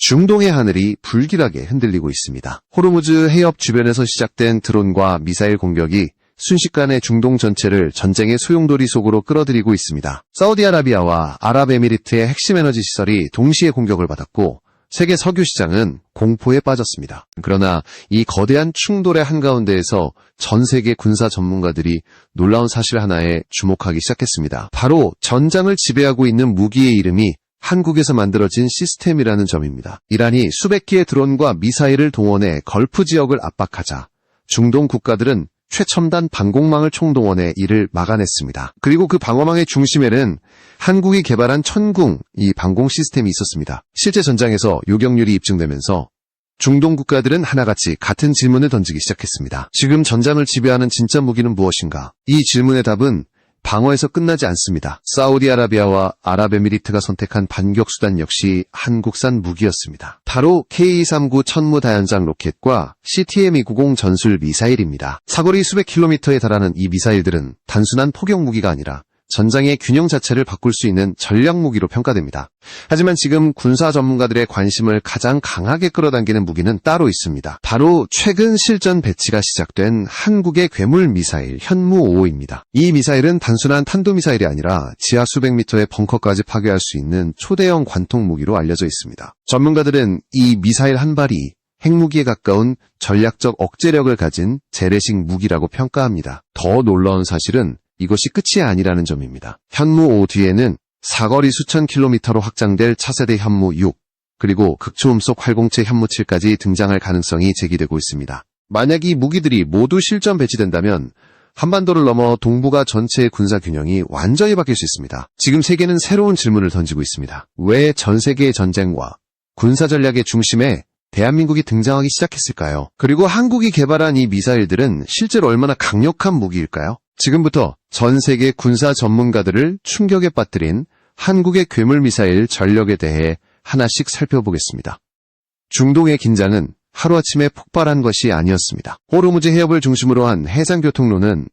중동의 하늘이 불길하게 흔들리고 있습니다. 호르무즈 해협 주변에서 시작된 드론과 미사일 공격이 순식간에 중동 전체를 전쟁의 소용돌이 속으로 끌어들이고 있습니다. 사우디아라비아와 아랍에미리트의 핵심 에너지 시설이 동시에 공격을 받았고 세계 석유 시장은 공포에 빠졌습니다. 그러나 이 거대한 충돌의 한가운데에서 전 세계 군사 전문가들이 놀라운 사실 하나에 주목하기 시작했습니다. 바로 전장을 지배하고 있는 무기의 이름이 한국에서 만들어진 시스템이라는 점입니다. 이란이 수백 개의 드론과 미사일을 동원해 걸프 지역을 압박하자 중동 국가들은 최첨단 방공망을 총동원해 이를 막아냈습니다. 그리고 그 방어망의 중심에는 한국이 개발한 천궁, 이 방공 시스템이 있었습니다. 실제 전장에서 요격률이 입증되면서 중동 국가들은 하나같이 같은 질문을 던지기 시작했습니다. 지금 전장을 지배하는 진짜 무기는 무엇인가? 이 질문의 답은 방어에서 끝나지 않습니다. 사우디아라비아와 아랍에미리트가 선택한 반격수단 역시 한국산 무기였습니다. 바로 K-239 천무 다연장 로켓과 CTM-290 전술 미사일입니다. 사거리 수백 킬로미터에 달하는 이 미사일들은 단순한 포격 무기가 아니라 전장의 균형 자체를 바꿀 수 있는 전략 무기로 평가됩니다. 하지만 지금 군사 전문가들의 관심을 가장 강하게 끌어당기는 무기는 따로 있습니다. 바로 최근 실전 배치가 시작된 한국의 괴물 미사일 현무5입니다. 이 미사일은 단순한 탄도미사일이 아니라 지하 수백 미터의 벙커까지 파괴할 수 있는 초대형 관통 무기로 알려져 있습니다. 전문가들은 이 미사일 한 발이 핵무기에 가까운 전략적 억제력을 가진 재래식 무기라고 평가합니다. 더 놀라운 사실은 이것이 끝이 아니라는 점입니다. 현무5 뒤에는 사거리 수천 킬로미터로 확장될 차세대 현무6, 그리고 극초음속 활공체 현무7까지 등장할 가능성이 제기되고 있습니다. 만약 이 무기들이 모두 실전 배치된다면 한반도를 넘어 동북아 전체의 군사 균형이 완전히 바뀔 수 있습니다. 지금 세계는 새로운 질문을 던지고 있습니다. 왜 전 세계의 전쟁과 군사 전략의 중심에 대한민국이 등장하기 시작했을까요? 그리고 한국이 개발한 이 미사일들은 실제로 얼마나 강력한 무기일까요? 지금부터 전 세계 군사 전문가들을 충격에 빠뜨린 한국의 괴물 미사일 전력에 대해 하나씩 살펴보겠습니다. 중동의 긴장은 하루아침에 폭발한 것이 아니었습니다. 호르무즈 해협을 중심으로 한 해상교통로는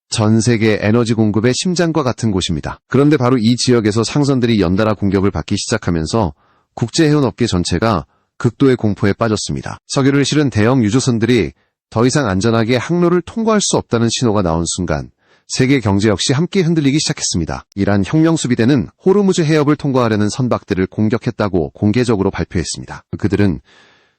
전 세계 에너지 공급의 심장과 같은 곳입니다. 그런데 바로 이 지역에서 상선들이 연달아 공격을 받기 시작하면서 국제해운업계 전체가 극도의 공포에 빠졌습니다. 석유를 실은 대형 유조선들이 더 이상 안전하게 항로를 통과할 수 없다는 신호가 나온 순간 세계 경제 역시 함께 흔들리기 시작했습니다. 이란 혁명수비대는 호르무즈 해협을 통과하려는 선박들을 공격했다고 공개적으로 발표했습니다. 그들은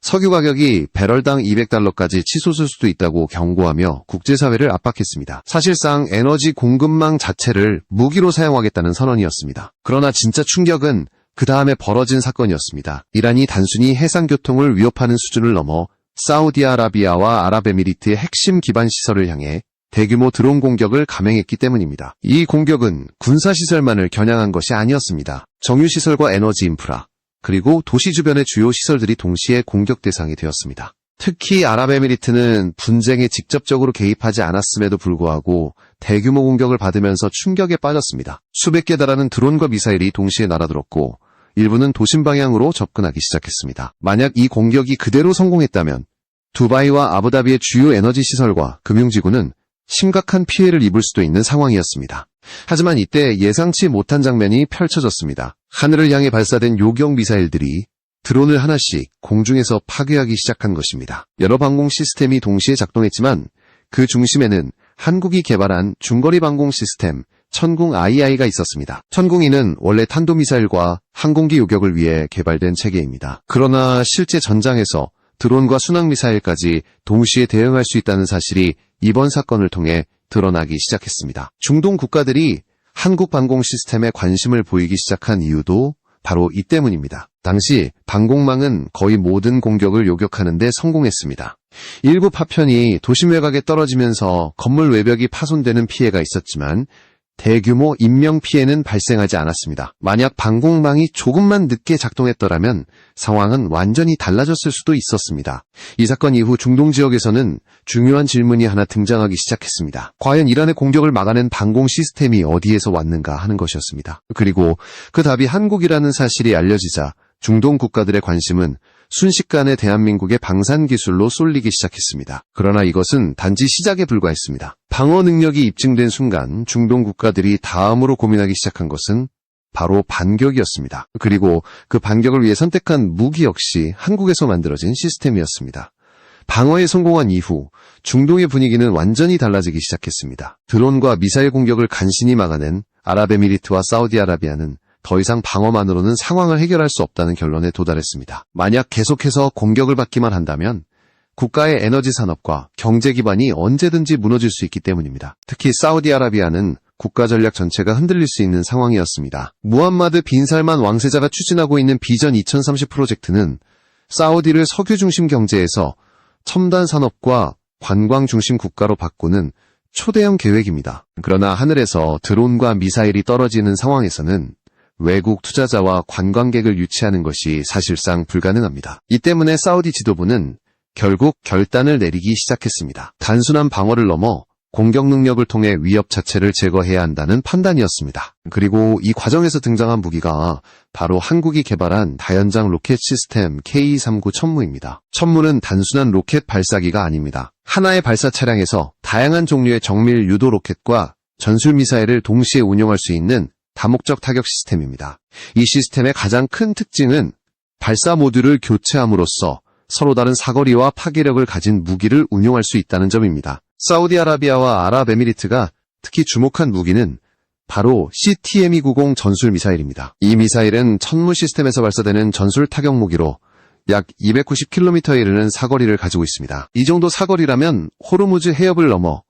석유 가격이 배럴당 200달러까지 치솟을 수도 있다고 경고하며 국제사회를 압박했습니다. 사실상 에너지 공급망 자체를 무기로 사용하겠다는 선언이었습니다. 그러나 진짜 충격은 그 다음에 벌어진 사건이었습니다. 이란이 단순히 해상교통을 위협하는 수준을 넘어 사우디아라비아와 아랍에미리트의 핵심 기반 시설을 향해 대규모 드론 공격을 감행했기 때문입니다. 이 공격은 군사시설만을 겨냥한 것이 아니었습니다. 정유시설과 에너지 인프라, 그리고 도시 주변의 주요 시설들이 동시에 공격 대상이 되었습니다. 특히 아랍에미리트는 분쟁에 직접적으로 개입하지 않았음에도 불구하고 대규모 공격을 받으면서 충격에 빠졌습니다. 수백 개 달하는 드론과 미사일이 동시에 날아들었고 일부는 도심 방향으로 접근하기 시작했습니다. 만약 이 공격이 그대로 성공했다면 두바이와 아부다비의 주요 에너지 시설과 금융지구는 심각한 피해를 입을 수도 있는 상황이었습니다. 하지만 이때 예상치 못한 장면이 펼쳐졌습니다. 하늘을 향해 발사된 요격 미사일들이 드론을 하나씩 공중에서 파괴하기 시작한 것입니다. 여러 방공 시스템이 동시에 작동했지만 그 중심에는 한국이 개발한 중거리 방공 시스템 천궁 II가 있었습니다. 천궁이는 원래 탄도미사일과 항공기 요격을 위해 개발된 체계입니다. 그러나 실제 전장에서 드론과 순항미사일까지 동시에 대응할 수 있다는 사실이 이번 사건을 통해 드러나기 시작했습니다. 중동 국가들이 한국 방공 시스템에 관심을 보이기 시작한 이유도 바로 이 때문입니다. 당시 방공망은 거의 모든 공격을 요격하는 데 성공했습니다. 일부 파편이 도심 외곽에 떨어지면서 건물 외벽이 파손되는 피해가 있었지만 대규모 인명피해는 발생하지 않았습니다. 만약 방공망이 조금만 늦게 작동했더라면 상황은 완전히 달라졌을 수도 있었습니다. 이 사건 이후 중동 지역에서는 중요한 질문이 하나 등장하기 시작했습니다. 과연 이란의 공격을 막아낸 방공 시스템이 어디에서 왔는가 하는 것이었습니다. 그리고 그 답이 한국이라는 사실이 알려지자 중동 국가들의 관심은 순식간에 대한민국의 방산 기술로 쏠리기 시작했습니다. 그러나 이것은 단지 시작에 불과했습니다. 방어 능력이 입증된 순간 중동 국가들이 다음으로 고민하기 시작한 것은 바로 반격이었습니다. 그리고 그 반격을 위해 선택한 무기 역시 한국에서 만들어진 시스템이었습니다. 방어에 성공한 이후 중동의 분위기는 완전히 달라지기 시작했습니다. 드론과 미사일 공격을 간신히 막아낸 아랍에미리트와 사우디아라비아는 더 이상 방어만으로는 상황을 해결할 수 없다는 결론에 도달했습니다. 만약 계속해서 공격을 받기만 한다면 국가의 에너지 산업과 경제 기반이 언제든지 무너질 수 있기 때문입니다. 특히 사우디아라비아는 국가 전략 전체가 흔들릴 수 있는 상황이었습니다. 무함마드 빈 살만 왕세자가 추진하고 있는 비전 2030 프로젝트는 사우디를 석유 중심 경제에서 첨단 산업과 관광 중심 국가로 바꾸는 초대형 계획입니다. 그러나 하늘에서 드론과 미사일이 떨어지는 상황에서는 외국 투자자와 관광객을 유치하는 것이 사실상 불가능합니다. 이 때문에 사우디 지도부는 결국 결단을 내리기 시작했습니다. 단순한 방어를 넘어 공격 능력을 통해 위협 자체를 제거해야 한다는 판단이었습니다. 그리고 이 과정에서 등장한 무기가 바로 한국이 개발한 다연장 로켓 시스템 K-39 천무입니다. 천무는 단순한 로켓 발사기가 아닙니다. 하나의 발사 차량에서 다양한 종류의 정밀 유도 로켓과 전술 미사일을 동시에 운용할 수 있는 다목적 타격 시스템입니다. 이 시스템의 가장 큰 특징은 발사 모듈을 교체함으로써 서로 다른 사거리와 파괴력을 가진 무기를 운용할 수 있다는 점입니다. 사우디아라비아와 아랍에미리트가 특히 주목한 무기는 바로 CTM-290 전술 미사일입니다. 이 미사일은 천무 시스템에서 발사되는 전술 타격 무기로 약 290km에 이르는 사거리를 가지고 있습니다. 이 정도 사거리라면 호르무즈 해협을 넘어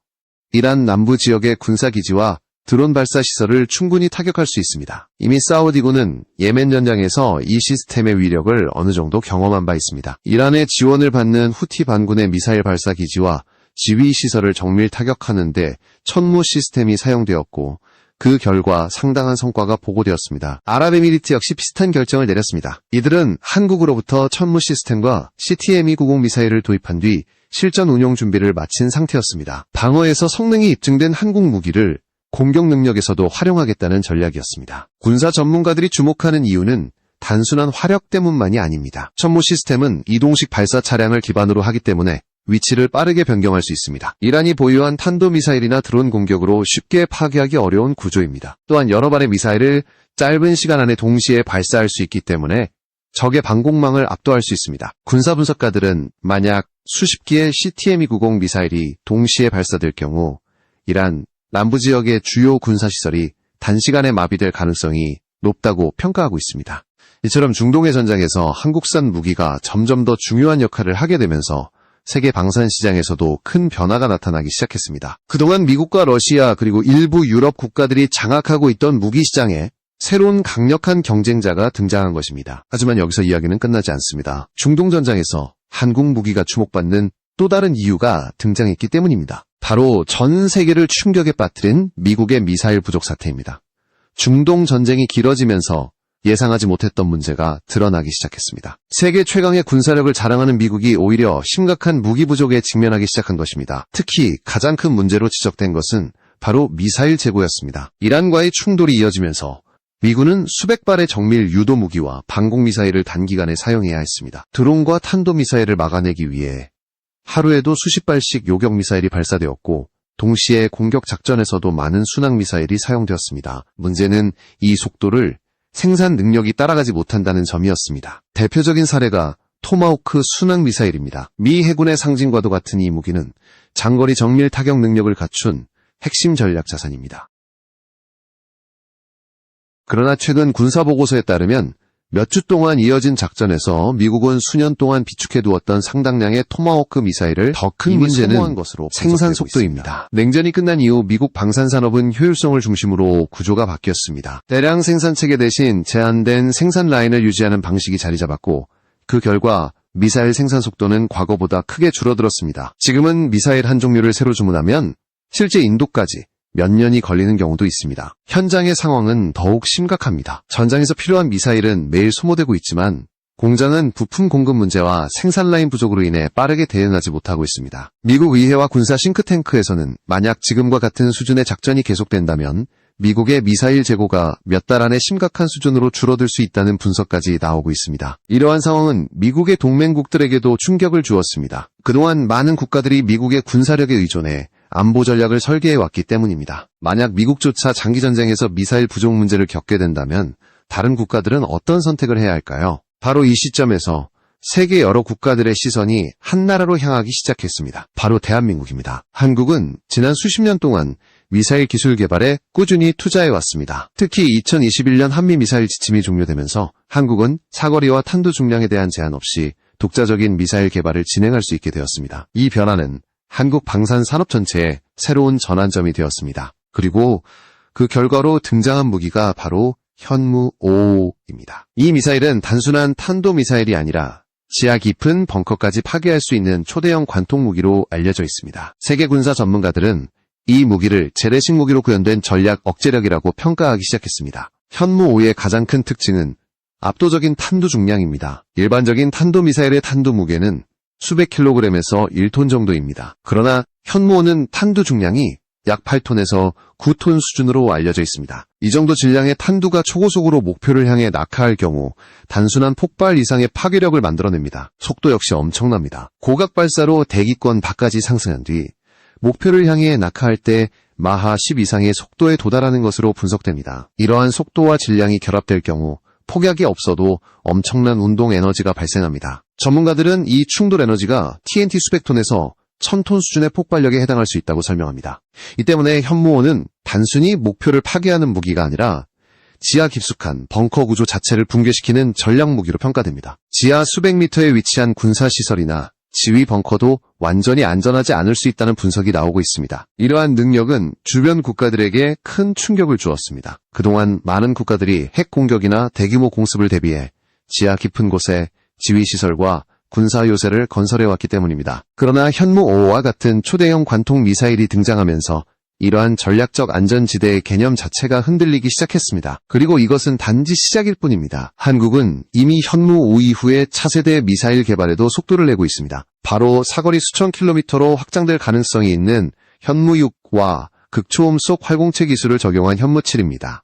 이란 남부 지역의 군사기지와 드론 발사 시설을 충분히 타격할 수 있습니다. 이미 사우디군은 예멘 전장에서 이 시스템의 위력을 어느 정도 경험한 바 있습니다. 이란의 지원을 받는 후티 반군의 미사일 발사 기지와 지휘 시설을 정밀 타격하는 데 천무 시스템이 사용되었고 그 결과 상당한 성과가 보고되었습니다. 아랍에미리트 역시 비슷한 결정을 내렸습니다. 이들은 한국으로부터 천무 시스템과 CTM-290 미사일을 도입한 뒤 실전 운용 준비를 마친 상태였습니다. 방어에서 성능이 입증된 한국 무기를 공격 능력에서도 활용하겠다는 전략이었습니다. 군사 전문가들이 주목하는 이유는 단순한 화력 때문만이 아닙니다. 천무 시스템은 이동식 발사 차량을 기반으로 하기 때문에 위치를 빠르게 변경할 수 있습니다. 이란이 보유한 탄도미사일이나 드론 공격으로 쉽게 파괴하기 어려운 구조입니다. 또한 여러 발의 미사일을 짧은 시간 안에 동시에 발사할 수 있기 때문에 적의 방공망을 압도할 수 있습니다. 군사 분석가들은 만약 수십 기의 CTM-290 미사일이 동시에 발사될 경우 이란 남부 지역의 주요 군사시설이 단시간에 마비될 가능성이 높다고 평가하고 있습니다. 이처럼 중동의 전장에서 한국산 무기가 점점 더 중요한 역할을 하게 되면서 세계 방산 시장에서도 큰 변화가 나타나기 시작했습니다. 그동안 미국과 러시아 그리고 일부 유럽 국가들이 장악하고 있던 무기 시장에 새로운 강력한 경쟁자가 등장한 것입니다. 하지만 여기서 이야기는 끝나지 않습니다. 중동 전장에서 한국 무기가 주목받는 또 다른 이유가 등장했기 때문입니다. 바로 전 세계를 충격에 빠뜨린 미국의 미사일 부족 사태입니다. 중동 전쟁이 길어지면서 예상하지 못했던 문제가 드러나기 시작했습니다. 세계 최강의 군사력을 자랑하는 미국이 오히려 심각한 무기 부족에 직면하기 시작한 것입니다. 특히 가장 큰 문제로 지적된 것은 바로 미사일 재고였습니다. 이란과의 충돌이 이어지면서 미군은 수백 발의 정밀 유도 무기와 방공 미사일을 단기간에 사용해야 했습니다. 드론과 탄도 미사일을 막아내기 위해 하루에도 수십 발씩 요격 미사일이 발사되었고 동시에 공격 작전에서도 많은 순항 미사일이 사용되었습니다. 문제는 이 속도를 생산 능력이 따라가지 못한다는 점이었습니다. 대표적인 사례가 토마호크 순항 미사일입니다. 미 해군의 상징과도 같은 이 무기는 장거리 정밀 타격 능력을 갖춘 핵심 전략 자산입니다. 그러나 최근 군사보고서에 따르면 몇 주 동안 이어진 작전에서 미국은 수년 동안 비축해두었던 상당량의 토마호크 미사일을 더 큰 문제는 것으로 생산 속도입니다. 냉전이 끝난 이후 미국 방산산업은 효율성을 중심으로 구조가 바뀌었습니다. 대량 생산체계 대신 제한된 생산 라인을 유지하는 방식이 자리 잡았고 그 결과 미사일 생산 속도는 과거보다 크게 줄어들었습니다. 지금은 미사일 한 종류를 새로 주문하면 실제 인도까지 몇 년이 걸리는 경우도 있습니다. 현장의 상황은 더욱 심각합니다. 전장에서 필요한 미사일은 매일 소모되고 있지만 공장은 부품 공급 문제와 생산 라인 부족으로 인해 빠르게 대응하지 못하고 있습니다. 미국 의회와 군사 싱크탱크에서는 만약 지금과 같은 수준의 작전이 계속된다면 미국의 미사일 재고가 몇 달 안에 심각한 수준으로 줄어들 수 있다는 분석까지 나오고 있습니다. 이러한 상황은 미국의 동맹국들에게도 충격을 주었습니다. 그동안 많은 국가들이 미국의 군사력에 의존해 안보 전략을 설계해왔기 때문입니다. 만약 미국조차 장기전쟁에서 미사일 부족 문제를 겪게 된다면 다른 국가들은 어떤 선택을 해야 할까요? 바로 이 시점에서 세계 여러 국가들의 시선이 한 나라로 향하기 시작했습니다. 바로 대한민국입니다. 한국은 지난 수십 년 동안 미사일 기술 개발에 꾸준히 투자해왔습니다. 특히 2021년 한미 미사일 지침이 종료되면서 한국은 사거리와 탄도 중량에 대한 제한 없이 독자적인 미사일 개발을 진행할 수 있게 되었습니다. 이 변화는 한국 방산 산업 전체에 새로운 전환점이 되었습니다. 그리고 그 결과로 등장한 무기가 바로 현무 5입니다. 이 미사일은 단순한 탄도미사일이 아니라 지하 깊은 벙커까지 파괴할 수 있는 초대형 관통 무기로 알려져 있습니다. 세계 군사 전문가들은 이 무기를 재래식 무기로 구현된 전략 억제력이라고 평가하기 시작했습니다. 현무 5의 가장 큰 특징은 압도적인 탄두 중량입니다. 일반적인 탄도미사일의 탄두 무게는 수백 킬로그램에서 1톤 정도입니다. 그러나 현무 5는 탄두 중량이 약 8톤에서 9톤 수준으로 알려져 있습니다. 이 정도 질량의 탄두가 초고속으로 목표를 향해 낙하할 경우 단순한 폭발 이상의 파괴력을 만들어냅니다. 속도 역시 엄청납니다. 고각 발사로 대기권 밖까지 상승한 뒤 목표를 향해 낙하할 때 마하 10 이상의 속도에 도달하는 것으로 분석됩니다. 이러한 속도와 질량이 결합될 경우 폭약이 없어도 엄청난 운동 에너지가 발생합니다. 전문가들은 이 충돌 에너지가 TNT 수백 톤에서 1000톤 수준의 폭발력에 해당할 수 있다고 설명합니다. 이 때문에 현무5는 단순히 목표를 파괴하는 무기가 아니라 지하 깊숙한 벙커 구조 자체를 붕괴시키는 전략 무기로 평가됩니다. 지하 수백 미터에 위치한 군사시설이나 지휘 벙커도 완전히 안전하지 않을 수 있다는 분석이 나오고 있습니다. 이러한 능력은 주변 국가들에게 큰 충격을 주었습니다. 그동안 많은 국가들이 핵 공격이나 대규모 공습을 대비해 지하 깊은 곳에 지휘시설과 군사 요새를 건설해왔기 때문입니다. 그러나 현무 5와 같은 초대형 관통 미사일이 등장하면서 이러한 전략적 안전지대의 개념 자체가 흔들리기 시작했습니다. 그리고 이것은 단지 시작일 뿐입니다. 한국은 이미 현무 5 이후에 차세대 미사일 개발에도 속도를 내고 있습니다. 바로 사거리 수천 킬로미터로 확장될 가능성이 있는 현무 6와 극초음 속 활공체 기술을 적용한 현무 7입니다.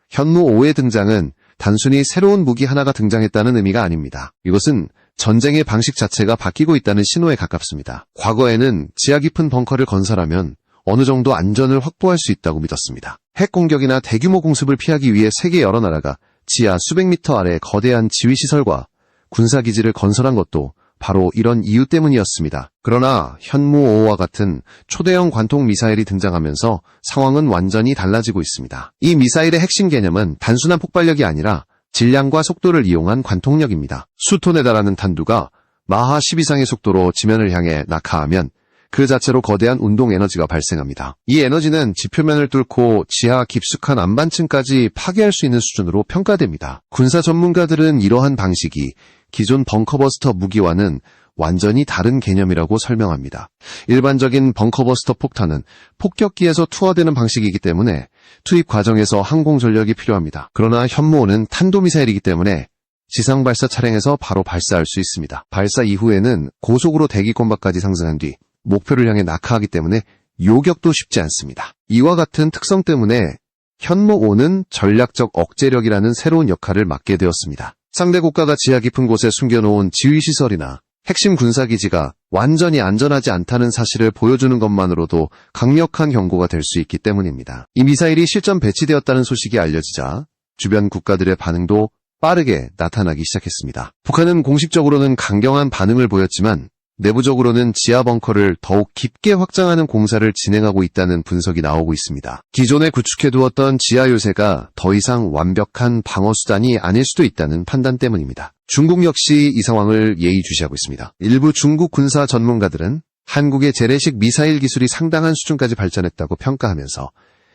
현무 5의 등장은 단순히 새로운 무기 하나가 등장했다는 의미가 아닙니다. 이것은 전쟁의 방식 자체가 바뀌고 있다는 신호에 가깝습니다. 과거에는 지하 깊은 벙커를 건설하면 어느 정도 안전을 확보할 수 있다고 믿었습니다. 핵 공격이나 대규모 공습을 피하기 위해 세계 여러 나라가 지하 수백 미터 아래 거대한 지휘시설과 군사기지를 건설한 것도 바로 이런 이유 때문이었습니다. 그러나 현무 5와 같은 초대형 관통 미사일이 등장하면서 상황은 완전히 달라지고 있습니다. 이 미사일의 핵심 개념은 단순한 폭발력이 아니라 질량과 속도를 이용한 관통력입니다. 수톤에 달하는 탄두가 마하 10 이상의 속도로 지면을 향해 낙하하면 그 자체로 거대한 운동 에너지가 발생합니다. 이 에너지는 지표면을 뚫고 지하 깊숙한 안반층까지 파괴할 수 있는 수준으로 평가됩니다. 군사 전문가들은 이러한 방식이 기존 벙커버스터 무기와는 완전히 다른 개념이라고 설명합니다. 일반적인 벙커버스터 폭탄은 폭격기에서 투하되는 방식이기 때문에 투입 과정에서 항공 전력이 필요합니다. 그러나 현무5는 탄도미사일이기 때문에 지상 발사 차량에서 바로 발사할 수 있습니다. 발사 이후에는 고속으로 대기권 밖까지 상승한 뒤 목표를 향해 낙하하기 때문에 요격도 쉽지 않습니다. 이와 같은 특성 때문에 현무5는 전략적 억제력이라는 새로운 역할을 맡게 되었습니다. 상대 국가가 지하 깊은 곳에 숨겨놓은 지휘시설이나 핵심 군사기지가 완전히 안전하지 않다는 사실을 보여주는 것만으로도 강력한 경고가 될 수 있기 때문입니다. 이 미사일이 실전 배치되었다는 소식이 알려지자 주변 국가들의 반응도 빠르게 나타나기 시작했습니다. 북한은 공식적으로는 강경한 반응을 보였지만 내부적으로는 지하 벙커를 더욱 깊게 확장하는 공사를 진행하고 있다는 분석이 나오고 있습니다. 기존에 구축해두었던 지하 요새가 더 이상 완벽한 방어수단이 아닐 수도 있다는 판단 때문입니다. 중국 역시 이 상황을 예의주시하고 있습니다. 일부 중국 군사 전문가들은 한국의 재래식 미사일 기술이 상당한 수준까지 발전했다고 평가하면서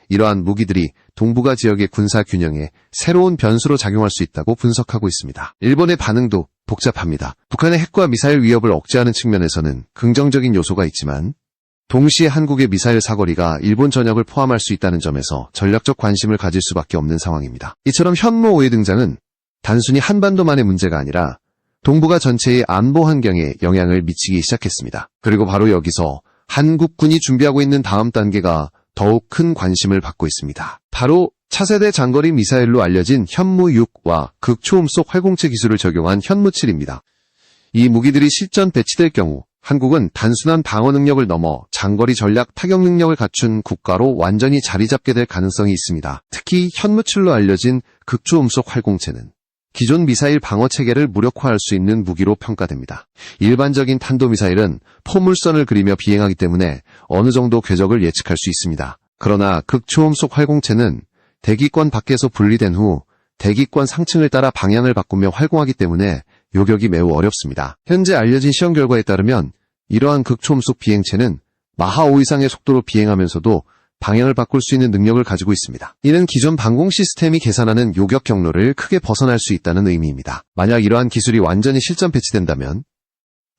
이러한 무기들이 동북아 지역의 군사 균형에 새로운 변수로 작용할 수 있다고 분석하고 있습니다. 일본의 반응도 복잡합니다. 북한의 핵과 미사일 위협을 억제하는 측면에서는 긍정적인 요소가 있지만 동시에 한국의 미사일 사거리가 일본 전역을 포함할 수 있다는 점에서 전략적 관심을 가질 수밖에 없는 상황입니다. 이처럼 현무5의 등장은 단순히 한반도만의 문제가 아니라 동북아 전체의 안보 환경에 영향을 미치기 시작했습니다. 그리고 바로 여기서 한국군이 준비하고 있는 다음 단계가 더욱 큰 관심을 받고 있습니다. 바로 차세대 장거리 미사일로 알려진 현무6와 극초음속 활공체 기술을 적용한 현무7입니다. 이 무기들이 실전 배치될 경우 한국은 단순한 방어 능력을 넘어 장거리 전략 타격 능력을 갖춘 국가로 완전히 자리 잡게 될 가능성이 있습니다. 특히 현무칠로 알려진 극초음속 활공체는 기존 미사일 방어 체계를 무력화할 수 있는 무기로 평가됩니다. 일반적인 탄도미사일은 포물선을 그리며 비행하기 때문에 어느 정도 궤적을 예측할 수 있습니다. 그러나 극초음속 활공체는 대기권 밖에서 분리된 후 대기권 상층을 따라 방향을 바꾸며 활공하기 때문에 요격이 매우 어렵습니다. 현재 알려진 시험 결과에 따르면 이러한 극초음속 비행체는 마하 5 이상의 속도로 비행하면서도 방향을 바꿀 수 있는 능력을 가지고 있습니다. 이는 기존 방공 시스템이 계산하는 요격 경로를 크게 벗어날 수 있다는 의미입니다. 만약 이러한 기술이 완전히 실전 배치된다면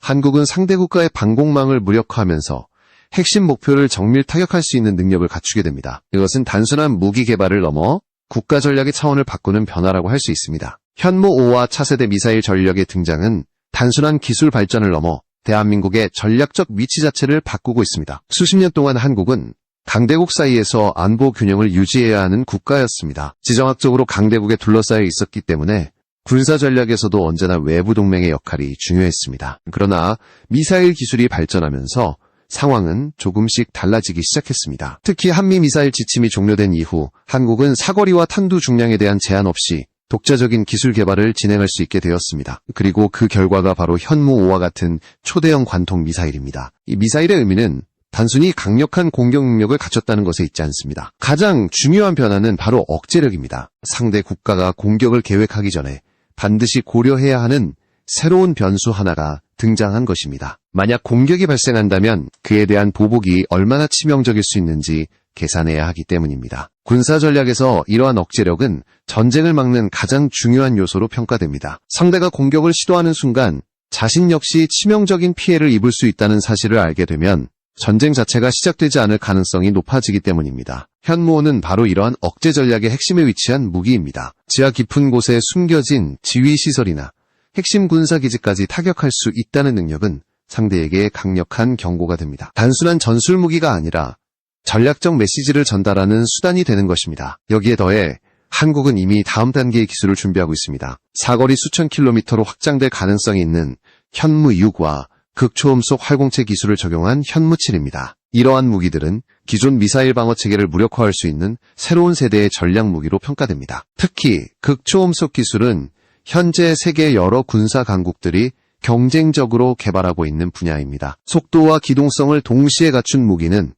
한국은 상대 국가의 방공망을 무력화하면서 핵심 목표를 정밀 타격할 수 있는 능력을 갖추게 됩니다. 이것은 단순한 무기 개발을 넘어 국가 전략의 차원을 바꾸는 변화라고 할 수 있습니다. 현무5와 차세대 미사일 전력의 등장은 단순한 기술 발전을 넘어 대한민국의 전략적 위치 자체를 바꾸고 있습니다. 수십 년 동안 한국은 강대국 사이에서 안보 균형을 유지해야 하는 국가였습니다. 지정학적으로 강대국에 둘러싸여 있었기 때문에 군사 전략에서도 언제나 외부 동맹의 역할이 중요했습니다. 그러나 미사일 기술이 발전하면서 상황은 조금씩 달라지기 시작했습니다. 특히 한미 미사일 지침이 종료된 이후 한국은 사거리와 탄두 중량에 대한 제한 없이 독자적인 기술 개발을 진행할 수 있게 되었습니다. 그리고 그 결과가 바로 현무5와 같은 초대형 관통 미사일입니다. 이 미사일의 의미는 단순히 강력한 공격 능력을 갖췄다는 것에 있지 않습니다. 가장 중요한 변화는 바로 억제력입니다. 상대 국가가 공격을 계획하기 전에 반드시 고려해야 하는 새로운 변수 하나가 등장한 것입니다. 만약 공격이 발생한다면 그에 대한 보복이 얼마나 치명적일 수 있는지 계산해야 하기 때문입니다. 군사 전략에서 이러한 억제력은 전쟁을 막는 가장 중요한 요소로 평가됩니다. 상대가 공격을 시도하는 순간 자신 역시 치명적인 피해를 입을 수 있다는 사실을 알게 되면 전쟁 자체가 시작되지 않을 가능성이 높아지기 때문입니다. 현무5는 바로 이러한 억제 전략의 핵심에 위치한 무기입니다. 지하 깊은 곳에 숨겨진 지휘시설이나 핵심 군사기지까지 타격할 수 있다는 능력은 상대에게 강력한 경고가 됩니다. 단순한 전술 무기가 아니라 전략적 메시지를 전달하는 수단이 되는 것입니다. 여기에 더해 한국은 이미 다음 단계의 기술을 준비하고 있습니다. 사거리 수천 킬로미터로 확장될 가능성이 있는 현무6과 극초음속 활공체 기술을 적용한 현무7입니다. 이러한 무기들은 기존 미사일 방어 체계를 무력화할 수 있는 새로운 세대의 전략 무기로 평가됩니다. 특히 극초음속 기술은 현재 세계 여러 군사 강국들이 경쟁적으로 개발하고 있는 분야입니다. 속도와 기동성을 동시에 갖춘 무기는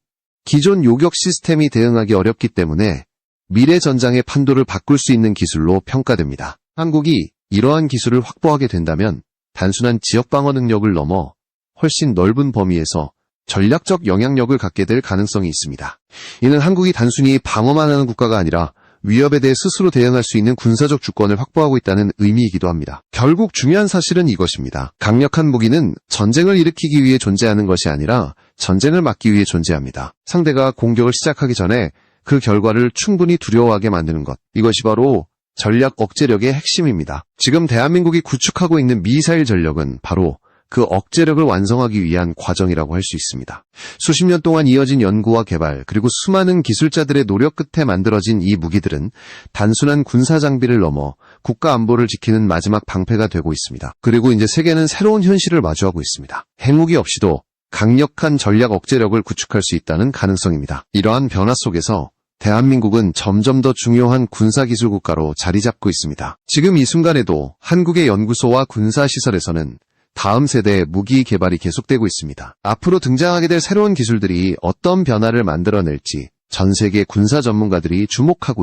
기존 요격 시스템이 대응하기 어렵기 때문에 미래 전장의 판도를 바꿀 수 있는 기술로 평가됩니다. 한국이 이러한 기술을 확보하게 된다면 단순한 지역 방어 능력을 넘어 훨씬 넓은 범위에서 전략적 영향력을 갖게 될 가능성이 있습니다. 이는 한국이 단순히 방어만 하는 국가가 아니라 위협에 대해 스스로 대응할 수 있는 군사적 주권을 확보하고 있다는 의미이기도 합니다. 결국 중요한 사실은 이것입니다. 강력한 무기는 전쟁을 일으키기 위해 존재하는 것이 아니라 전쟁을 막기 위해 존재합니다. 상대가 공격을 시작하기 전에 그 결과를 충분히 두려워하게 만드는 것. 이것이 바로 전략 억제력의 핵심입니다. 지금 대한민국이 구축하고 있는 미사일 전력은 바로 그 억제력을 완성하기 위한 과정이라고 할 수 있습니다. 수십 년 동안 이어진 연구와 개발, 그리고 수많은 기술자들의 노력 끝에 만들어진 이 무기들은 단순한 군사 장비를 넘어 국가 안보를 지키는 마지막 방패가 되고 있습니다. 그리고 이제 세계는 새로운 현실을 마주하고 있습니다. 핵무기 없이도 강력한 전략 억제력을 구축할 수 있다는 가능성입니다. 이러한 변화 속에서 대한민국은 점점 더 중요한 군사기술 국가로 자리 잡고 있습니다. 지금 이 순간에도 한국의 연구소와 군사시설에서는 다음 세대의 무기 개발이 계속되고 있습니다. 앞으로 등장하게 될 새로운 기술들이 어떤 변화를 만들어낼지 전 세계 군사 전문가들이 주목하고 있습니다.